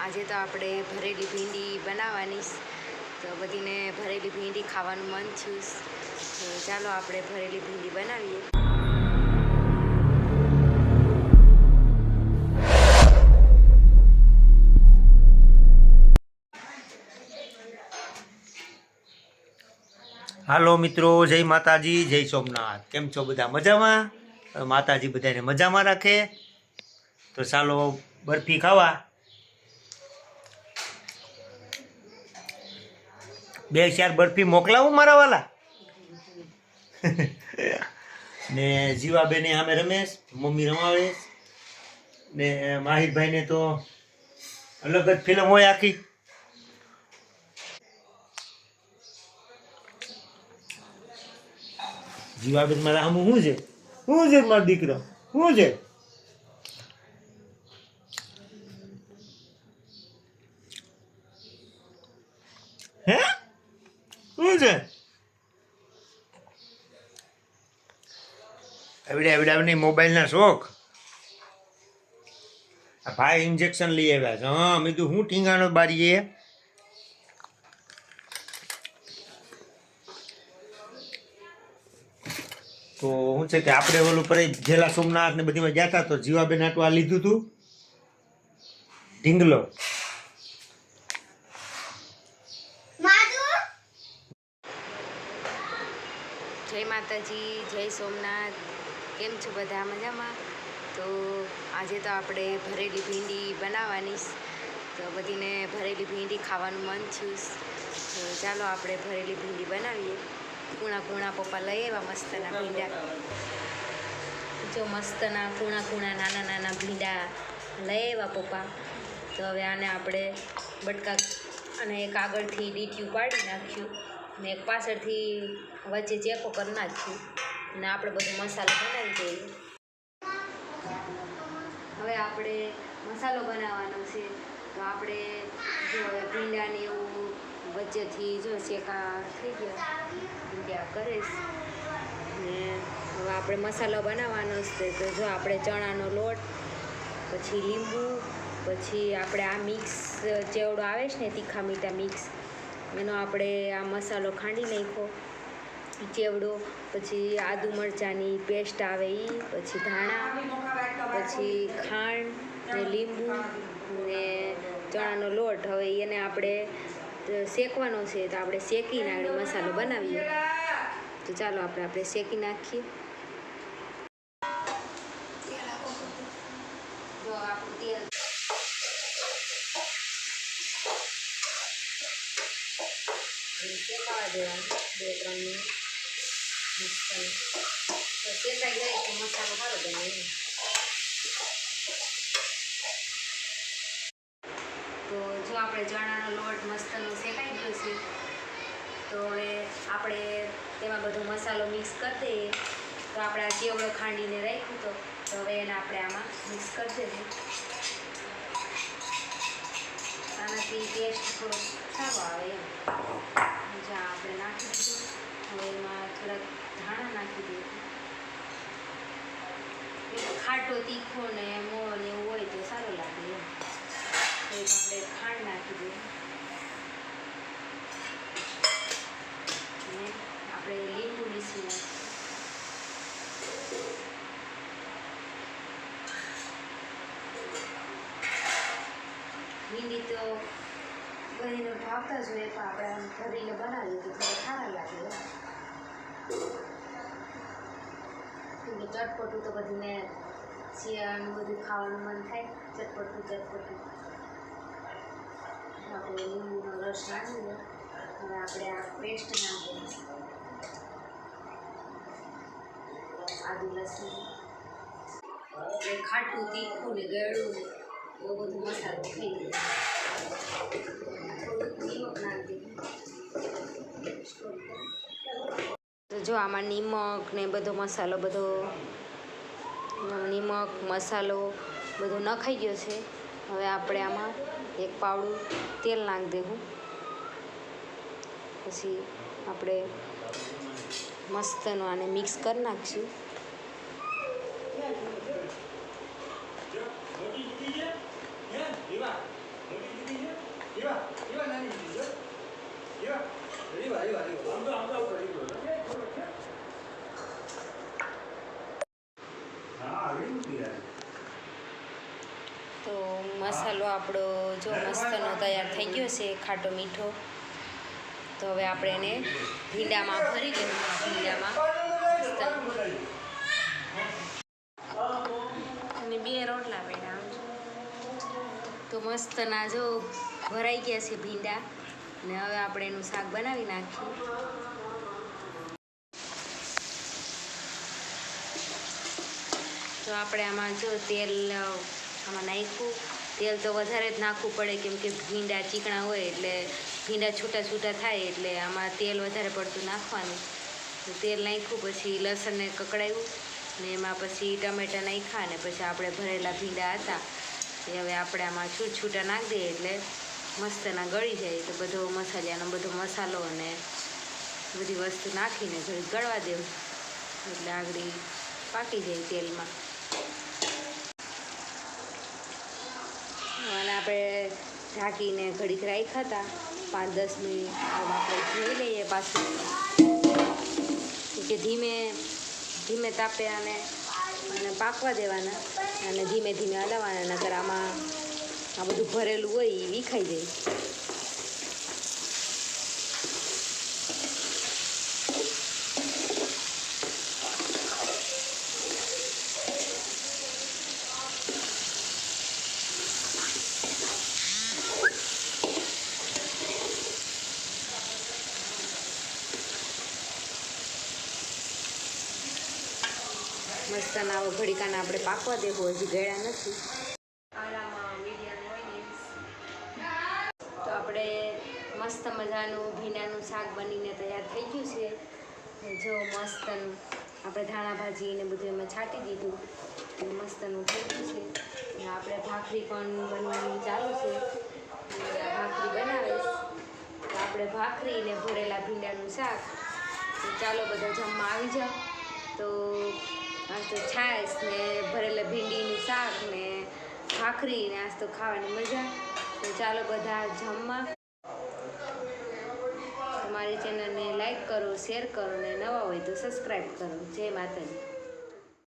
આજે તો આપણે ભરેલી ભીંડી બનાવવાની તો બધીને ભરેલી ભીંડી ખાવાનું મન થયું તો ચાલો આપણે ભરેલી ભીંડી બનાવીએ। હાલો મિત્રો, જય માતાજી, જય સોમનાથ। કેમ છો બધા? મજામાં? માતાજી બધાને મજામાં રાખે। તો ચાલો બરફી ખાવા। 2-4 બરફી મોકલાવું મારા વાલા। ને જીવાબેને સામે રમેશ, મમ્મી રમાવે ને માહિરભાઈને તો અલગ જ ફિલ્મ હોય આખી। જીવાબેન મારા આમ શું છે મારો દીકરો? શું છે? હે શું છે? આવડે મોબાઈલના શોખ। આ ભાઈ ઇન્જેક્શન લઈ આવ્યા છે। હા, મેં કીધું હું ટીંગાણો બારીએ। તો શું છે કે આપણે ઓલું પર જેલા સોમનાથ ને બધીમાં ગયા હતા તો જીવાબેન આટલું આ લીધું હતું ઢીંગલો। જય માતાજી, જય સોમનાથ। કેમ છો બધા? મજામાં? તો આજે તો આપણે ભરેલી ભીંડી બનાવવાની તો બધીને ભરેલી ભીંડી ખાવાનું મન થયું તો ચાલો આપણે ભરેલી ભીંડી બનાવીએ। કૂણા પપ્પા લઈ આવ્યા મસ્તના ભીંડા, જો મસ્તના કૂણા નાના ભીંડા લઈ આવ્યા પપ્પા। તો હવે આને આપણે બટકા અને એક આગળથી ડીટીયું પાડી નાખ્યું ને એક પાછળથી વચ્ચે ચેકો કરી નાખ્યું અને આપણે બધો મસાલો બનાવી દઈએ। હવે આપણે મસાલો બનાવવાનો છે તો આપણે જો હવે ભીંડાને એવું વચ્ચેથી જો ચેકા થઈ ગયા ભીંડા કરીશ ને હવે આપણે મસાલો બનાવવાનો છે તો જો આપણે ચણાનો લોટ, પછી લીંબુ, પછી આપણે આ મિક્સ ચેવડો આવે છે ને તીખા મીઠા મિક્સ એનો આપણે આ મસાલો ખાંડી નાખ્યો ચેવડો, પછી આદુ મરચાંની પેસ્ટ આવે એ, પછી ધાણા, પછી ખાંડ ને લીંબુ ને ચણાનો લોટ। હવે એને આપણે શેકવાનો છે તો આપણે શેકીને આગળ મસાલો બનાવીએ। તો ચાલો આપણે શેકી નાખીએ। જો આપણું તેલ શેકાવા દેવાનું 2-3 મિનિટ મસ્ત તો શેકાઈ જાય તો મસાલો સારો બને। તો જો આપણે ચણાનો લોટ મસ્તનો શેકાઈ ગયો છે તો હવે આપણે તેમાં બધો મસાલો મિક્સ કરી દઈએ। તો આપણે આ ચેવડો ખાંડીને રાખ્યું તો હવે એને આપણે આમાં મિક્સ કરી દઈએ। આનાથી ટેસ્ટ થોડો સારો આવે એમ। જ્યાં આપણે નાખી દીધું હવે એમાં થોડાક ધાણા નાખી દઈએ। ખાટો તીખો ને મોળો ને એવું હોય તો સારું લાગે એમ। એક આપણે ખાંડ નાખી દઈએ અને આપણે લીંબુ નીચી નાખીએ। ભીંડી તો બધાને ભાવતા જ હોય પણ આપણે આમ ભરીને બનાવીએ તો થોડા સારા લાગે। ચટપટું તો બધીને શિયાળાનું બધું ખાવાનું મન થાય, ચટપટું। આપણે લીંબુનો રસ નાખીએ। હવે આપણે આ પેસ્ટ નાખીએ આદુ લસણ, ખાટું તીખું ને ગળું ને એવું બધું મસાલો થઈ જાય। તો જો આમાં નિમક ને બધો મસાલો નિમક મસાલો બધો નખાઈ ગયો છે। હવે આપણે આમાં એક પાવડું તેલ નાખી દેવું, પછી આપણે મસ્તનું આને મિક્સ કરી નાખીશું। તો મસાલો આપણો જો મસ્તનો તૈયાર થઈ ગયો છે, ખાટો મીઠો. તો હવે આપણે એને ભીંડામાં ભરી લેવું. ભીંડામાં અને 2 રોટલા પડ્યા. તો મસ્તના જો ભરાઈ ગયા છે ભીંડા. ને હવે આપણે એનું શાક બનાવી નાખીએ. તો આપણે આમાં જો તેલ આમાં નાખ્યું. તેલ તો વધારે જ નાખવું પડે, કેમ કે ભીંડા ચીકણા હોય એટલે ભીંડા છૂટા છૂટા થાય, એટલે આમાં તેલ વધારે પડતું નાખવાનું. તો તેલ નાખ્યું, પછી લસણને કકડાવ્યું ને એમાં પછી ટમેટા નાખ્યા ને પછી આપણે ભરેલા ભીંડા હતા એ હવે આપણે આમાં છૂટા નાખી દઈએ એટલે મસ્તના ગળી જાય. તો બધો મસાલાનો બધો મસાલો અને બધી વસ્તુ નાખીને થોડી ગળવા દેવું એટલે આગળ પાકી જાય તેલમાં. અને આપણે ઢાંકીને ઘડીક રાખ્યા હતા 5-10 મિનિટ. હવે આપણે જોઈ લઈએ પાછું કે ધીમે તાપે અને પાકવા દેવાના અને ધીમે ધીમે હલાવવાના, નકર આમાં આ બધું ભરેલું હોય એ વિખાઈ જાય. મસ્તના આવો ઘડીકાને આપણે પાકવા દેવું, હજી ગળ્યા નથી. તો આપણે મસ્ત મજાનું ભીંડાનું શાક બનીને તૈયાર થઈ ગયું છે. જો મસ્તનું આપણે ધાણા ભાજી ને બધું એમાં છાંટી દીધું, મસ્તનું થઈ ગયું છે. આપણે ભાખરી પણ બનવાનું ચાલુ છે. ભાખરી બનાવીશ તો આપણે ભાખરી ને ભરેલા ભીંડાનું શાક. તો ચાલો બધા જમવા આવી જાઓ. તો આજ તો છાશ ને ભરેલા ભીંડીનું શાક ને ભાખરી ને આજ તો ખાવાની મજા. તો ચાલો બધા જમવા. તમારી ચેનલને લાઈક કરો, શેર કરો ને નવા હોય તો સબસ્ક્રાઈબ કરો. જય માતાજી.